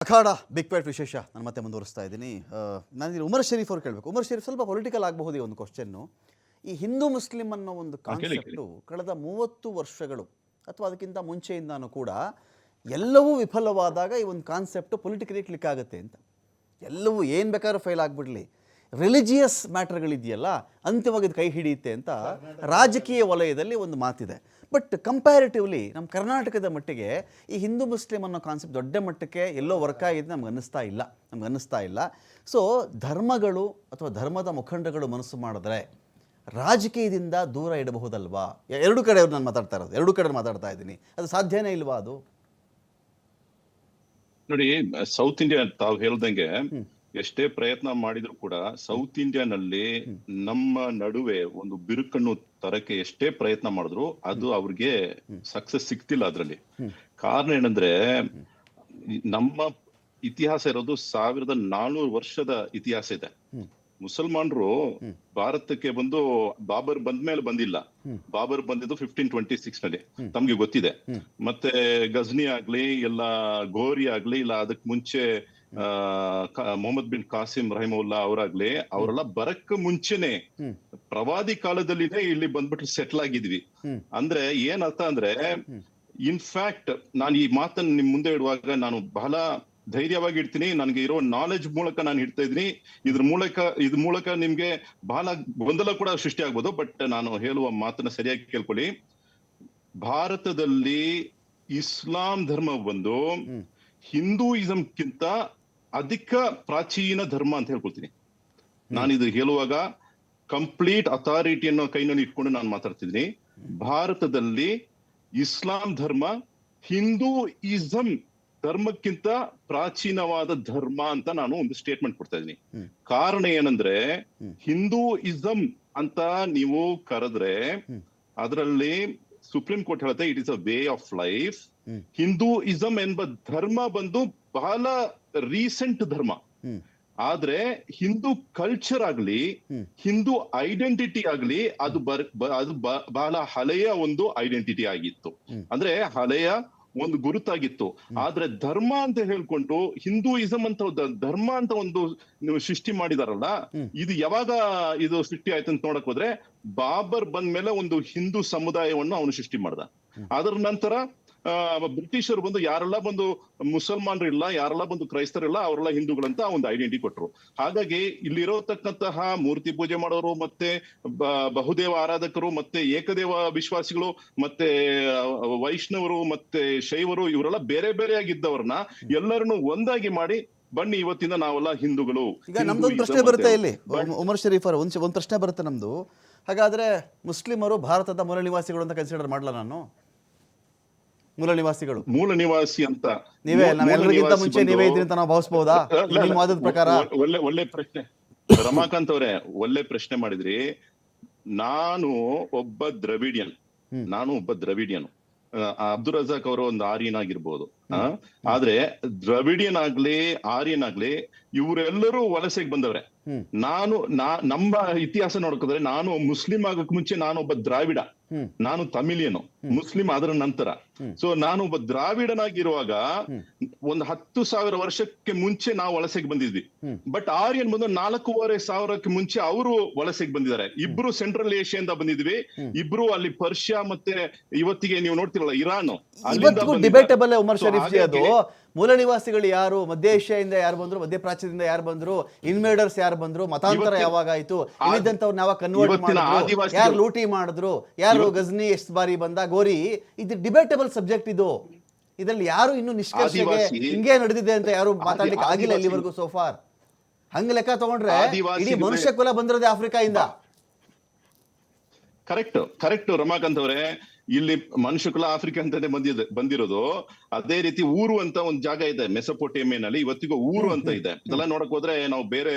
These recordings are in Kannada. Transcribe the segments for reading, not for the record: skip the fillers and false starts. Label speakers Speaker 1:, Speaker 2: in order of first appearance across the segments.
Speaker 1: ಅಖಾಡ ಬಿಗ್ ಬ್ಯಾಟ್ ವಿಶೇಷ ನಾನು ಮತ್ತೆ ಮುಂದುವರಿಸ್ತಾ ಇದ್ದೀನಿ. ನಾನು ಉಮರ್ ಶರೀಫ್ ಅವ್ರು ಕೇಳಬೇಕು. ಉಮರ್ ಶರೀಫ್ ಸ್ವಲ್ಪ ಪೊಲಿಟಿಕಲ್ ಆಗಬಹುದು ಈ ಒಂದು ಕ್ವಶನ್ನು. ಈ ಹಿಂದೂ ಮುಸ್ಲಿಂ ಅನ್ನೋ ಒಂದು ಕಾನ್ಸೆಪ್ಟು ಕಳೆದ 30 ವರ್ಷಗಳು ಅಥವಾ ಅದಕ್ಕಿಂತ ಮುಂಚೆಯಿಂದಾನು ಕೂಡ ಎಲ್ಲವೂ ವಿಫಲವಾದಾಗ ಈ ಒಂದು ಕಾನ್ಸೆಪ್ಟು ಪೊಲಿಟಿಕಲಿ ಕ್ಲಿಕ್ ಆಗುತ್ತೆ ಅಂತ. ಎಲ್ಲವೂ ಏನು ಬೇಕಾದ್ರೂ ಫೇಲ್ ಆಗಿಬಿಡಲಿ, ರಿಲಿಜಿಯಸ್ ಮ್ಯಾಟರ್ಗಳಿದೆಯಲ್ಲ ಅಂತಿಮವಾಗಿ ಇದು ಕೈ ಹಿಡಿಯುತ್ತೆ ಅಂತ ರಾಜಕೀಯ ವಲಯದಲ್ಲಿ ಒಂದು ಮಾತಿದೆ. ಬಟ್ ಕಂಪ್ಯಾರಿಟಿವ್ಲಿ ನಮ್ಮ ಕರ್ನಾಟಕದ ಮಟ್ಟಿಗೆ ಈ ಹಿಂದೂ ಮುಸ್ಲಿಂ ಅನ್ನೋ ಕಾನ್ಸೆಪ್ಟ್ ದೊಡ್ಡ ಮಟ್ಟಕ್ಕೆ ಎಲ್ಲೋ ವರ್ಕ್ ಆಗಿದೆ ನಮ್ಗೆ ಅನ್ನಿಸ್ತಾ ಇಲ್ಲ. ಸೊ ಧರ್ಮಗಳು ಅಥವಾ ಧರ್ಮದ ಮುಖಂಡಗಳು ಮನಸ್ಸು ಮಾಡಿದ್ರೆ ರಾಜಕೀಯದಿಂದ ದೂರ ಇಡಬಹುದಲ್ವಾ? ಎರಡು ಕಡೆ ನಾನು ಮಾತಾಡ್ತಾ ಇದ್ದೀನಿ. ಅದು ಸಾಧ್ಯನೇ ಇಲ್ವಾ? ಅದು
Speaker 2: ನೋಡಿ, ಸೌತ್ ಇಂಡಿಯಾ ತಾವು ಹೇಳ್ದಂಗೆ ಎಷ್ಟೇ ಪ್ರಯತ್ನ ಮಾಡಿದ್ರು ಕೂಡ ಸೌತ್ ಇಂಡಿಯಾನಲ್ಲಿ ನಮ್ಮ ನಡುವೆ ಒಂದು ಬಿರುಕನ್ನು ತರಕ್ಕೆ ಎಷ್ಟೇ ಪ್ರಯತ್ನ ಮಾಡಿದ್ರು ಅದು ಅವ್ರಿಗೆ ಸಕ್ಸಸ್ ಸಿಗ್ತಿಲ್ಲ. ಅದ್ರಲ್ಲಿ ಕಾರಣ ಏನಂದ್ರೆ, ನಮ್ಮ ಇತಿಹಾಸ ಇರೋದು 1400 ವರ್ಷದ ಇತಿಹಾಸ ಇದೆ. ಮುಸಲ್ಮಾನರು ಭಾರತಕ್ಕೆ ಬಂದು ಬಾಬರ್ ಬಂದ್ಮೇಲೆ ಬಂದಿಲ್ಲ. ಬಾಬರ್ ಬಂದಿದ್ದು 1526 ನಲ್ಲಿ, ತಮ್ಗೆ ಗೊತ್ತಿದೆ. ಮತ್ತೆ ಗಜ್ನಿ ಆಗ್ಲಿ ಇಲ್ಲ ಗೋರಿ ಆಗ್ಲಿ ಇಲ್ಲ ಅದಕ್ ಮುಂಚೆ ಮೊಹಮ್ಮದ್ ಬಿನ್ ಕಾಸಿಂ ರಹಿಮುಲ್ಲಾ ಅವರಾಗ್ಲಿ, ಅವರೆಲ್ಲ ಬರಕ್ ಮುಂಚೆನೆ ಪ್ರವಾದಿ ಕಾಲದಲ್ಲಿನೇ ಇಲ್ಲಿ ಬಂದ್ಬಿಟ್ಟು ಸೆಟ್ಲ್ ಆಗಿದ್ವಿ. ಅಂದ್ರೆ ಏನ್ ಅರ್ಥ ಅಂದ್ರೆ, ಇನ್ಫ್ಯಾಕ್ಟ್ ನಾನು ಈ ಮಾತನ್ನ ನಿಮ್ ಮುಂದೆ ಇಡುವಾಗ ನಾನು ಬಹಳ ಧೈರ್ಯವಾಗಿ ಇಡ್ತೀನಿ. ನನಗೆ ಇರೋ ನಾಲೆಜ್ ಮೂಲಕ ನಾನು ಇಡ್ತಾ ಇದ್ದೀನಿ. ಇದ್ರ ಮೂಲಕ ನಿಮ್ಗೆ ಬಹಳ ಗೊಂದಲ ಕೂಡ ಸೃಷ್ಟಿ ಆಗ್ಬೋದು. ಬಟ್ ನಾನು ಹೇಳುವ ಮಾತನ್ನ ಸರಿಯಾಗಿ ಕೇಳ್ಕೊಳ್ಳಿ. ಭಾರತದಲ್ಲಿ ಇಸ್ಲಾಂ ಧರ್ಮ ಬಂದು ಹಿಂದೂಯಿಸಂಕ್ಕಿಂತ ಅಧಿಕ ಪ್ರಾಚೀನ ಧರ್ಮ ಅಂತ ಹೇಳ್ಕೊಳ್ತೀನಿ. ನಾನು ಇದು ಹೇಳುವಾಗ ಕಂಪ್ಲೀಟ್ ಅಥಾರಿಟಿಯನ್ನು ಕೈನಲ್ಲಿ ಇಟ್ಕೊಂಡು ನಾನು ಮಾತಾಡ್ತಿದ್ದೀನಿ. ಭಾರತದಲ್ಲಿ ಇಸ್ಲಾಂ ಧರ್ಮ ಹಿಂದೂಯಿಸಂ ಧರ್ಮಕ್ಕಿಂತ ಪ್ರಾಚೀನವಾದ ಧರ್ಮ ಅಂತ ನಾನು ಒಂದು ಸ್ಟೇಟ್ಮೆಂಟ್ ಕೊಡ್ತಾ ಇದ್ದೀನಿ. ಕಾರಣ ಏನಂದ್ರೆ, ಹಿಂದೂಯಿಸಂ ಅಂತ ನೀವು ಕರೆದ್ರೆ ಅದರಲ್ಲಿ ಸುಪ್ರೀಂ ಕೋರ್ಟ್ ಹೇಳುತ್ತೆ it is a way of life. Hinduism ಎಂಬ ಧರ್ಮ ಬಂದು ಬಹಳ ರೀಸೆಂಟ್ ಧರ್ಮ. ಆದ್ರೆ ಹಿಂದೂ ಕಲ್ಚರ್ ಆಗ್ಲಿ, ಹಿಂದೂ ಐಡೆಂಟಿಟಿ ಆಗ್ಲಿ, ಅದು ಬಹಳ ಹಳೆಯ ಒಂದು ಐಡೆಂಟಿಟಿ ಆಗಿತ್ತು. ಅಂದ್ರೆ ಹಳೆಯ ಒಂದು ಗುರುತಾಗಿತ್ತು. ಆದ್ರೆ ಧರ್ಮ ಅಂತ ಹೇಳ್ಕೊಂಡು ಹಿಂದೂಯಿಸಂ ಅಂತ ಧರ್ಮ ಅಂತ ಒಂದು ಸೃಷ್ಟಿ ಮಾಡಿದಾರಲ್ಲ, ಇದು ಯಾವಾಗ ಇದು ಸೃಷ್ಟಿ ಆಯ್ತು ಅಂತ ನೋಡಕ್ ಹೋದ್ರೆ, ಬಾಬರ್ ಬಂದ್ಮೇಲೆ ಒಂದು ಹಿಂದೂ ಸಮುದಾಯವನ್ನು ಅವನು ಸೃಷ್ಟಿ ಮಾಡ್ದ. ಅದರ ನಂತರ ಬ್ರಿಟಿಷರು ಬಂದು ಯಾರೆಲ್ಲ ಬಂದು ಮುಸಲ್ಮಾನರು ಇಲ್ಲ, ಯಾರೆಲ್ಲ ಬಂದು ಕ್ರೈಸ್ತರಿಲ್ಲ, ಅವರೆಲ್ಲ ಹಿಂದೂಗಳಂತ ಒಂದು ಐಡೆಂಟಿಟಿ ಕೊಟ್ರು. ಹಾಗಾಗಿ ಇಲ್ಲಿರೋತಕ್ಕಂತಹ ಮೂರ್ತಿ ಪೂಜೆ ಮಾಡೋರು, ಮತ್ತೆ ಬಹುದೇವ ಆರಾಧಕರು, ಮತ್ತೆ ಏಕದೇವ ವಿಶ್ವಾಸಿಗಳು, ಮತ್ತೆ ವೈಷ್ಣವರು, ಮತ್ತೆ ಶೈವರು, ಇವರೆಲ್ಲ ಬೇರೆ ಬೇರೆಯಾಗಿದ್ದವ್ರನ್ನ ಎಲ್ಲರನ್ನು ಒಂದಾಗಿ ಮಾಡಿ ಬನ್ನಿ ಇವತ್ತಿಂದ ನಾವೆಲ್ಲ ಹಿಂದೂಗಳು.
Speaker 1: ಈಗ ನಮ್ದೊಂದು ಪ್ರಶ್ನೆ ಬರುತ್ತೆ ಇಲ್ಲಿ, ಉಮರ್ ಶರೀಫ್ ಅವರ ಒಂದು ಪ್ರಶ್ನೆ ಬರುತ್ತೆ ನಮ್ದು. ಹಾಗಾದ್ರೆ ಮುಸ್ಲಿಮರು ಭಾರತದ ಮೂಲ ನಿವಾಸಿಗಳು ಅಂತ ಕನ್ಸಿಡರ್ ಮಾಡಲ್ಲ ನಾನು? ಮೂಲ ನಿವಾಸಿ ಅಂತ
Speaker 2: ನೀವೇ
Speaker 1: ನಾವೆಲ್ಲರಿಗಿಂತ ಮುಂಚೆ ನೀವೇ ಇದ್ರಿ ಅಂತ ನಾವು ಭಾವಿಸಬಹುದಾ ನಿಮ್ಮ ವಾದದ ಪ್ರಕಾರ?
Speaker 2: ಒಳ್ಳೆ ಪ್ರಶ್ನೆ ರಮಾಕಾಂತ್ ಅವರೇ, ಒಳ್ಳೆ ಪ್ರಶ್ನೆ ಮಾಡಿದ್ರಿ. ನಾನು ಒಬ್ಬ ದ್ರವಿಡಿಯನ್. ಅಬ್ದುಲ್ ರಜಾಕ್ ಅವರು ಒಂದು ಆರ್ಯನ್ ಆಗಿರ್ಬೋದು. ಆದ್ರೆ ದ್ರವಿಡಿಯನ್ ಆಗ್ಲಿ ಆರ್ಯನ್ ಆಗ್ಲಿ ಇವರೆಲ್ಲರೂ ವಲಸೆಗೆ ಬಂದವ್ರೆ. ನಮ್ಮ ಇತಿಹಾಸ ನೋಡ್ಕೋದ್ರೆ, ನಾನು ಮುಸ್ಲಿಂ ಆಗಕ್ ಮುಂಚೆ ನಾನು ಒಬ್ಬ ದ್ರಾವಿಡ, ನಾನು ತಮಿಳಿಯನು, ಮುಸ್ಲಿಂ ಅದರ ನಂತರ. ಸೊ ನಾನು ಒಬ್ಬ ದ್ರಾವಿಡನಾಗಿರುವಾಗ ಒಂದು 10,000 ವರ್ಷಕ್ಕೆ ಮುಂಚೆ ನಾವು ವಲಸೆಗೆ ಬಂದಿದ್ವಿ. ಬಟ್ ಆರ್ಯನ್ ಬಂದು 4,500 ಮುಂಚೆ ಅವರು ವಲಸೆಗೆ ಬಂದಿದ್ದಾರೆ. ಇಬ್ರು ಸೆಂಟ್ರಲ್ ಏಷ್ಯಾದಿಂದ ಬಂದಿದ್ವಿ, ಇಬ್ರು ಅಲ್ಲಿ ಪರ್ಷಿಯಾ ಮತ್ತೆ ಇವತ್ತಿಗೆ ನೀವು ನೋಡ್ತಿರಲ್ಲ ಇರಾನ್.
Speaker 1: ಡಿಬೇಟಬಲ್ ಉಮರ್ ಶರೀಫ್ ಜಿ, ಅದು ಮೂಲ ನಿವಾಸಿಗಳು ಯಾರು, ಮಧ್ಯ ಏಷ್ಯಾದಿಂದ ಯಾರು ಬಂದ್ರು, ಮಧ್ಯ ಪ್ರಾಚ್ಯದಿಂದ ಯಾರು ಬಂದ್ರು, ಇನ್ವೇಡರ್ಸ್ ಯಾರು ಬಂದ್ರು, ಮತಾಂತರ ಯಾವಾಗ ಆಯ್ತು, ಇಲ್ಲಿದ್ದಂಥವ್ರನ್ನ ಯಾವಾಗ ಕನ್ವರ್ಟ್ ಮಾಡಿದ್ರು, ಯಾರು ಲೂಟಿ ಮಾಡಿದ್ರು, ಯಾರು ಗಜ್ನಿ ಎಷ್ಟು ಬಾರಿ ಬಂದ, ಗೋರಿ, ಇದು ಡಿಬೇಟಬಲ್ ಸಬ್ಜೆಕ್ಟ್. ಇದರಲ್ಲಿ ಯಾರು ಇನ್ನು ನಿಷ್ಕರ್ಷೆಗೆ ಹಿಂಗೆ ನಡೆದಿದೆ ಅಂತ ಯಾರು ಮಾತಾಡ್ಲಿಕ್ಕೆ ಆಗಿಲ್ಲ ಇಲ್ಲಿವರೆಗೂ ಸೋಫಾರ್. ಹಂಗ ಲೆಕ್ಕ ತಗೊಂಡ್ರೆ ಇಡೀ ಮನುಷ್ಯ ಕುಲ ಬಂದಿರೋದೇ ಆಫ್ರಿಕಾ ಇಂದ.
Speaker 2: ಕರೆಕ್ಟ್ ರಮಾಕಾಂತ್ ಅವರೇ, ಇಲ್ಲಿ ಮನುಷ್ಯ ಕುಲ ಆಫ್ರಿಕಾ ಅಂತಾನೆ ಬಂದಿರೋದು. ಅದೇ ರೀತಿ ಊರು ಅಂತ ಒಂದು ಜಾಗ ಇದೆ ಮೆಸೊಪೊಟೇಮಿಯಾನಲ್ಲಿ, ಇವತ್ತಿಗೂ ಊರು ಅಂತ ಇದೆ. ಇದೆಲ್ಲ ನೋಡಕ್ ಹೋದ್ರೆ ನಾವು ಬೇರೆ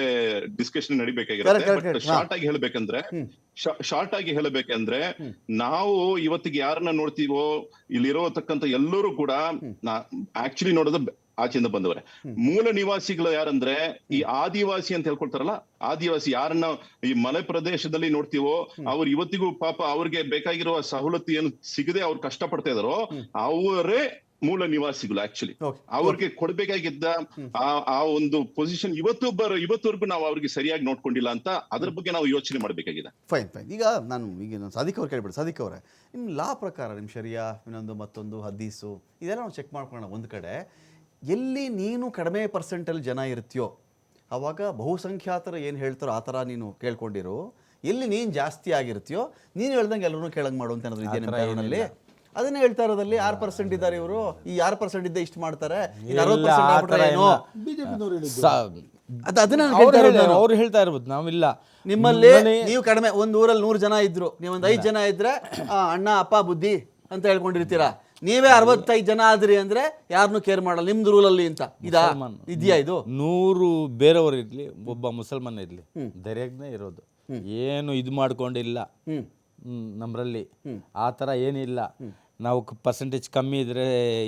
Speaker 2: ಡಿಸ್ಕಷನ್ ನಡಿಬೇಕಾಗಿರುತ್ತೆ. ಬಟ್ ಶಾರ್ಟ್ ಆಗಿ ಹೇಳಬೇಕಂದ್ರೆ ನಾವು ಇವತ್ತಿಗೆ ಯಾರನ್ನ ನೋಡ್ತೀವೋ, ಇಲ್ಲಿರೋತಕ್ಕಂತ ಎಲ್ಲರೂ ಕೂಡ ಆಕ್ಚುಲಿ ನೋಡೋದು ಆಚೆಯಿಂದ ಬಂದವರೆ. ಮೂಲ ನಿವಾಸಿಗಳು ಯಾರಂದ್ರೆ ಈ ಆದಿವಾಸಿ ಅಂತ ಹೇಳ್ಕೊಳ್ತಾರಲ್ಲ, ಆದಿವಾಸಿ ಯಾರನ್ನ ಈ ಮಲೆ ಪ್ರದೇಶದಲ್ಲಿ ನೋಡ್ತೀವೋ ಅವ್ರು ಇವತ್ತಿಗೂ ಪಾಪ ಅವ್ರಿಗೆ ಬೇಕಾಗಿರುವ ಸವಲತ್ತು ಏನು ಸಿಗದೆ ಅವ್ರು ಕಷ್ಟ ಪಡ್ತಾ ಇದಾರೋ ಅವರೇ ಮೂಲ ನಿವಾಸಿಗಳು ಆಕ್ಚುಲಿ
Speaker 1: Okay.
Speaker 2: ಅವ್ರಿಗೆ ಕೊಡ್ಬೇಕಾಗಿದ್ದ ಆ ಒಂದು ಪೊಸಿಷನ್ ಇವತ್ತವರೆಗೂ ನಾವು ಅವ್ರಿಗೆ ಸರಿಯಾಗಿ ನೋಡ್ಕೊಂಡಿಲ್ಲ ಅಂತ ಅದ್ರ ಬಗ್ಗೆ ನಾವು ಯೋಚನೆ ಮಾಡ್ಬೇಕಾಗಿದೆ.
Speaker 1: ಫೈನ್ ಈಗ ಸಾದಿಕ್ ಅವ್ರು ಕೇಳ್ಬಿಡಿ. ಸಾದಿಕ್ ಅವರೇ, ನಿಮ್ಮ ಲಾ ಪ್ರಕಾರ ನಿಮ್ಮ ಶರಿಯಾ ಇನ್ನೊಂದು ಮತ್ತೊಂದು ಹದೀಸು ಇದೆಲ್ಲ ನಾವು ಚೆಕ್ ಮಾಡ್ಕೊಳ್ಳೋಣ. ಒಂದು ಕಡೆ ಎಲ್ಲಿ ನೀನು ಕಡಿಮೆ ಪರ್ಸೆಂಟಲ್ಲಿ ಜನ ಇರ್ತೀಯೋ ಆವಾಗ ಬಹುಸಂಖ್ಯಾತರು ಏನು ಹೇಳ್ತಾರೋ ಆ ಥರ ನೀನು ಕೇಳ್ಕೊಂಡಿರೋ, ಎಲ್ಲಿ ನೀನು ಜಾಸ್ತಿ ಆಗಿರ್ತೀಯೋ ನೀನು ಹೇಳ್ದಂಗೆ ಎಲ್ಲರೂ ಕೇಳಂಗೆ ಮಾಡು ಅಂತ ಏನಾದ್ರು ಇದೆಯಾ ನಿಮ್ಮ ಕಾನೂನಲ್ಲಿ? ಅದನ್ನೇ ಹೇಳ್ತಾ ಇರೋದಲ್ಲಿ 6% ಇದ್ದಾರೆ ಇವರು, ಈ 6% ಇದ್ದೇ ಇಷ್ಟು ಮಾಡ್ತಾರೆ, ಇನ್ನು 60% ಆಗ್ಬಿಟ್ರೆ ಏನು?
Speaker 3: ಅವ್ರು ಹೇಳ್ತಾ ಇರ್ಬೋದು, ನಾವಿಲ್ಲ.
Speaker 1: ನಿಮ್ಮಲ್ಲಿ ನೀವು ಕಡಿಮೆ ಒಂದು ಊರಲ್ಲಿ 100 ಜನ ಇದ್ರು, ನೀವೊಂದು 5 ಜನ ಇದ್ರೆ ಅಣ್ಣ ಅಪ್ಪ ಬುದ್ಧಿ ಅಂತ ಹೇಳ್ಕೊಂಡಿರ್ತೀರಾ. ನೀವೇ 65 ಜನ ಆದ್ರಿ ಅಂದ್ರೆ ಯಾರನ್ನು ಕೇರ್ ಮಾಡಲ್ಲ ನಿಮ್ದು ರೂಲಲ್ಲಿ ಅಂತ ಇದೆಯಾ? ಇದು
Speaker 3: 100 ಬೇರೆಯವರು ಇರ್ಲಿ, ಒಬ್ಬ ಮುಸಲ್ಮಾನ ಇರ್ಲಿ, ದರ್ಯಾಗ್ನೇ ಇರೋದು, ಏನು ಇದು ಮಾಡ್ಕೊಂಡಿಲ್ಲ ನಮ್ಮರಲ್ಲಿ. ಆ ಥರ ಏನಿಲ್ಲ. ನಾವು ಪರ್ಸೆಂಟೇಜ್ ಕಮ್ಮಿ ಇದ್ರೆ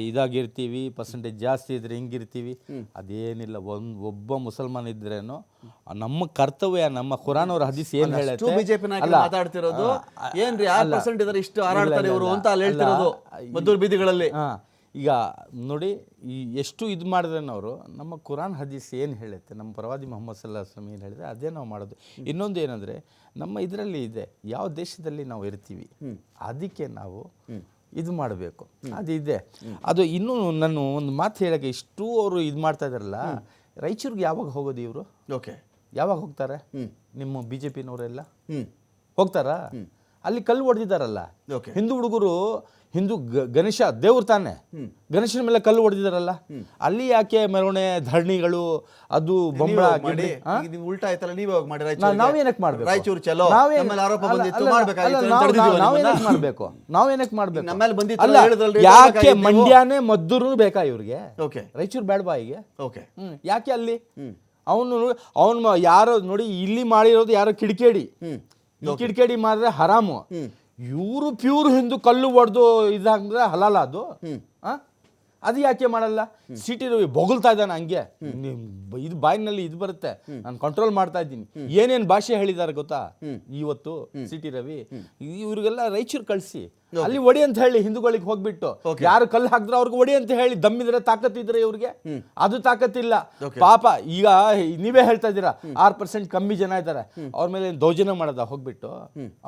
Speaker 3: ಇದಾಗಿರ್ತೀವಿ, ಪರ್ಸೆಂಟೇಜ್ ಜಾಸ್ತಿ ಇದ್ರೆ ಹಿಂಗಿರ್ತೀವಿ, ಅದೇನಿಲ್ಲ. ಒಬ್ಬ ಮುಸಲ್ಮಾನ್ ಇದ್ರೇನು ನಮ್ಮ ಕರ್ತವ್ಯ, ನಮ್ಮ ಖುರಾನ್ ಅವ್ರ ಹದೀಸ್ ಏನ್ ಹೇಳುತ್ತೆ.
Speaker 1: ಬಿಜೆಪಿ ಮಾತಾಡ್ತಿರೋದು ಏನ್ರಿ 6% ಇದ್ದಾರೆ ಇಷ್ಟು ಹಾರಾಡ್ತಾರೆ ಇವರು ಅಂತ ಅಲ್ಲಿ ಹೇಳ್ತಿರೋದು ಮದ್ದೂರು ಬೀದಿಗಳಲ್ಲಿ.
Speaker 3: ಈಗ ನೋಡಿ, ಎಷ್ಟು ಇದು ಮಾಡಿದ್ರೇನು ಅವರು ನಮ್ಮ ಕುರಾನ್ ಹದೀಸ್ ಏನು ಹೇಳುತ್ತೆ, ನಮ್ಮ ಪ್ರವಾದಿ ಮೊಹಮ್ಮದ್ ಸಲ್ಲಲ್ಲಾಹು ಅಲೈಹಿ ವಸಲ್ಲಂ ಏನು ಹೇಳಿದ್ರೆ ಅದೇ ನಾವು ಮಾಡೋದು. ಇನ್ನೊಂದು ಏನಂದರೆ, ನಮ್ಮ ಇದರಲ್ಲಿ ಇದೆ, ಯಾವ ದೇಶದಲ್ಲಿ ನಾವು ಇರ್ತೀವಿ ಅದಕ್ಕೆ ನಾವು ಇದು ಮಾಡಬೇಕು, ಅದು ಇದೆ. ಅದು ಇನ್ನೂ ನಾನು ಒಂದು ಮಾತು ಹೇಳೋಕ್ಕೆ, ಇಷ್ಟು ಅವರು ಇದು ಮಾಡ್ತಾ ಇದ್ದಾರಲ್ಲ, ರಾಯಚೂರಿಗೆ ಯಾವಾಗ ಹೋಗೋದು ಇವರು?
Speaker 1: ಓಕೆ,
Speaker 3: ಯಾವಾಗ ಹೋಗ್ತಾರೆ? ನಿಮ್ಮ ಬಿ ಜೆ ಪಿನವರೆಲ್ಲ ಹೋಗ್ತಾರಾ? ಅಲ್ಲಿ ಕಲ್ಲು ಹೊಡೆದಿದ್ದಾರಲ್ಲ ಹಿಂದೂ ಹುಡುಗರು, ಹಿಂದೂ ಗಣೇಶ ದೇವ್ರು ತಾನೆ, ಗಣೇಶನ ಮೇಲೆ ಕಲ್ಲು ಹೊಡೆದಿದ್ದಾರಲ್ಲ, ಅಲ್ಲಿ ಯಾಕೆ ಮೆರವಣೆ ಧರಣಿಗಳು ಅದು ಬೊಂಬಳ
Speaker 1: ಉಲ್ಟಾ ಆಯ್ತಲ್ಲ? ನೀವೇ
Speaker 3: ನಾವೇನಕ್ಕೆ ಮಾಡ್ಬೇಕು?
Speaker 1: ರಾಯಚೂರು ಚಲೋ
Speaker 3: ನಾವೇನಕ್ಕೆ ಮಾಡ್ಬೇಕು? ಯಾಕೆ ಮಂಡ್ಯನೇ ಮದ್ದೂರು ಬೇಕಾ ಇವ್ರಿಗೆ? ರಾಯಚೂರು ಬೇಡವಾ ಈಗ? ಯಾಕೆ ಅಲ್ಲಿ ಅವನು ಯಾರೋ ನೋಡಿ, ಇಲ್ಲಿ ಮಾಡಿರೋದು ಯಾರೋ ಕಿಡಿಕೇಡಿ, ಕಿಡಿಕೇಡಿ ಮಾಡಿದ್ರೆ ಹರಾಮು. ಇವರು ಪ್ಯೂರ್ ಹಿಂದೂ ಕಲ್ಲು ಹೊಡೆದು ಇದಾದ್ರೆ ಹಲಾಲ ಅದು. ಅದು ಯಾಕೆ ಮಾಡಲ್ಲ? ಸಿಟಿ ರವಿ ಬೊಗಳ್ತಾ ಇದ್ದಾನೆ ಹಂಗೆ, ಇದು ಬಾಯಿನಲ್ಲಿ ಇದು ಬರುತ್ತೆ, ನಾನು ಕಂಟ್ರೋಲ್ ಮಾಡ್ತಾ ಇದ್ದೀನಿ. ಏನೇನು ಭಾಷೆ ಹೇಳಿದ್ದಾರೆ ಗೊತ್ತಾ ಇವತ್ತು ಸಿಟಿ ರವಿ? ಇವ್ರಿಗೆಲ್ಲ ರಾಯಚೂರು ಕಳಿಸಿ ಅಲ್ಲಿ ಒಡಿ ಅಂತ ಹೇಳಿ, ಹಿಂದೂಗಳಿಗೆ ಹೋಗ್ಬಿಟ್ಟು ಯಾರು ಕಲ್ಲು ಹಾಕಿದ್ರೆ ಅವ್ರಿಗೆ ಒಡಿ ಅಂತ ಹೇಳಿ, ದಮ್ಮಿದ್ರೆ ತಾಕತ್ತಿದ್ರೆ ಇವ್ರಿಗೆ ಅದು ತಾಕತ್ತಿಲ್ಲ ಪಾಪ. ಈಗ ನೀವೇ ಹೇಳ್ತಾ ಇದ್ದೀರಾ 6% ಕಮ್ಮಿ ಜನ ಇದ್ದಾರೆ, ಅವ್ರ ಮೇಲೆ ದೌರ್ಜನ್ಯ ಮಾಡೋದ ಹೋಗ್ಬಿಟ್ಟು,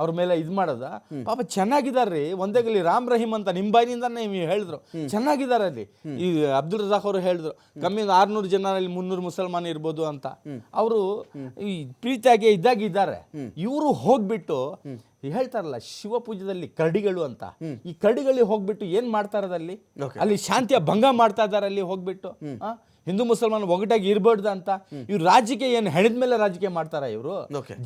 Speaker 3: ಅವ್ರ ಮೇಲೆ ಇದು ಮಾಡೋದ? ಪಾಪ ಚೆನ್ನಾಗಿದಾರ್ರಿ, ಒಂದೇಗಲಿ ರಾಮ್ ರಹೀಮ್ ಅಂತ ನಿಮ್ಮ ಬಾಯಿನಿಂದ ನೀವು ಹೇಳಿದ್ರು, ಚೆನ್ನಾಗಿದ್ದಾರೆ ಅಲ್ಲಿ. ಈ ಅಬ್ದುಲ್ ರಜಾಕ್ ಅವರು ಹೇಳಿದ್ರು ಕಮ್ಮಿ 600 ಜನ 300 ಮುಸಲ್ಮಾನ ಇರ್ಬೋದು ಅಂತ. ಅವರು ಈ ಪ್ರೀತಿಯಾಗಿ ಇದ್ದಾರೆ. ಇವರು ಹೋಗ್ಬಿಟ್ಟು ಹೇಳ್ತಾರಲ್ಲ ಶಿವಪೂಜೆದಲ್ಲಿ ಕರಡಿಗಳು ಅಂತ, ಈ ಕರಡಿಗಳಿಗೆ ಹೋಗ್ಬಿಟ್ಟು ಏನ್ ಮಾಡ್ತಾ ಇರೋದಲ್ಲಿ, ಅಲ್ಲಿ ಶಾಂತಿಯ ಭಂಗ ಮಾಡ್ತಾ ಇದ್ದಾರೆ ಅಲ್ಲಿ ಹೋಗ್ಬಿಟ್ಟು. ಹಿಂದೂ ಮುಸಲ್ಮಾನ್ ಒಗಟಾಗಿ ಇರ್ಬಾರ್ದು ಅಂತ ಇವ್ರು ರಾಜಕೀಯ ಏನು ಹೆಣದ ಮೇಲೆ ರಾಜಕೀಯ ಮಾಡ್ತಾರ? ಇವರು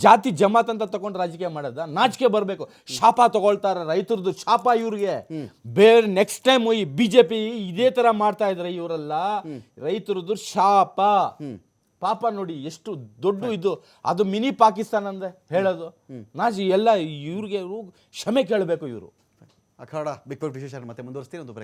Speaker 3: ಜಾತಿ ಜಮಾತ್ ಅಂತ ತಗೊಂಡು ರಾಜಕೀಯ ಮಾಡೋದ? ನಾಚಿಕೆ ಬರಬೇಕು. ಶಾಪ ತಗೊಳ್ತಾರ, ರೈತರದ್ದು ಶಾಪ ಇವ್ರಿಗೆ. ಬೇರೆ ನೆಕ್ಸ್ಟ್ ಟೈಮ್ ಈ ಬಿಜೆಪಿ ಇದೇ ತರ ಮಾಡ್ತಾ ಇದ್ರೆ ಇವರೆಲ್ಲ ರೈತರದ್ದು ಶಾಪ. ಪಾಪ ನೋಡಿ ಎಷ್ಟು ದೊಡ್ಡ ಇದು, ಅದು ಮಿನಿ ಪಾಕಿಸ್ತಾನ ಅಂದ ಹೇಳೋದು. ನಾಚಿ ಎಲ್ಲ ಇವ್ರಿಗೆ ಕ್ಷಮೆ ಕೇಳಬೇಕು ಇವರು.
Speaker 1: ಅಖಾಡ ಬಿಗ್ ವಿಶೇಷ ಮತ್ತೆ ಮುಂದುವರಿಸ್ತೀನಿ.